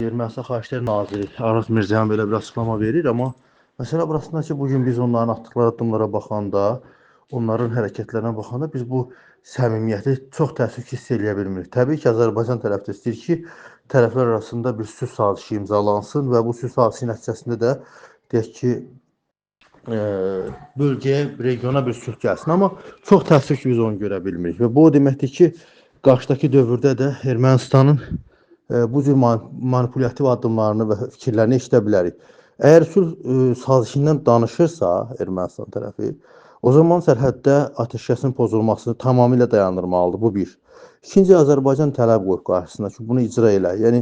Ermənistan Xarici İşlər Naziri Araz Mirzəyan belə bir açıqlama verir, amma məsələ burasında ki, bugün biz onların atdıqları addımlara baxanda, onların hərəkətlərinə baxanda biz bu səmimiyyəti çox təəssüf ki, hiss eləyə bilmirik. Təbii ki, Azərbaycan tərəf də istəyir ki, tərəflər arasında bir sülh sazişi imzalansın və bu sülh sazişi nəticəsində də deyək ki, bölgəyə, regiona bir sülh gəlsin. Amma çox təəssüf ki, biz onu görə bilmirik və bu o deməkdir ki, qarşıdakı dövrdə də Ermənistanın bu cür manipulyativ addımlarını və fikirlərini eşidə bilərik. Əgər sülh sazişindən danışırsa Ermənistan tərəfi, o zaman sərhəddə atəşkəsin pozulmasını tamamilə dayandırmalıdır. Bu bir. İkinci, Azərbaycan tələb qoyub qarşısına ki, bunu icra elə. Yəni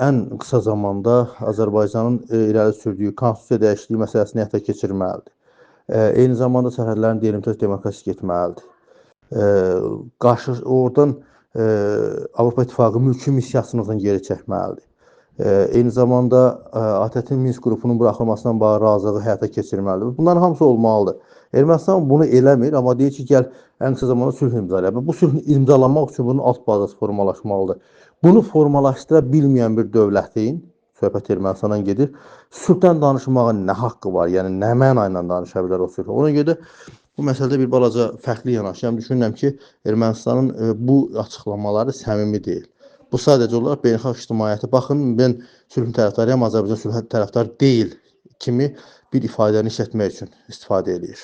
ən qısa zamanda Azərbaycanın irəli sürdüyü konstitusiya dəyişikliyi məsələsini həyata keçirməlidir. Eyni zamanda sərhədlərin delimitasiya demokratik etməlidir. Oradan Avropa İttifaqı mülki missiyasını geri çəkməlidir. Eyni zamanda ATƏT-in Minsk qrupunun buraxılmasından bağlı razılığı həyata keçirməlidir. Bunların hamısı olmalıdır. Ermənistan bunu eləmir, amma deyir ki, gəl ən qısa zamanda sülh imzalayaq. Bu sülh imzalanmaq üçün bunun alt bazası formalaşmalıdır. Bunu formalaşdıra bilməyən bir dövlətin, söhbət Ermənistandan gedir, sülhdən danışmağa nə haqqı var? Yəni, nə məna ilə danışa bilər o sülh? Ona görə bu məsələdə bir balaca fərqli yanaşıram. Düşünürəm ki, Ermənistanın bu açıqlamaları səmimi deyil. Bu sadəcə olaraq beynəlxalq ictimaiyyəti, baxın, mən sülhün tərəfdarıyam, Azərbaycan sülhə tərəfdar deyil kimi bir ifadəni işlətmək üçün istifadə edir.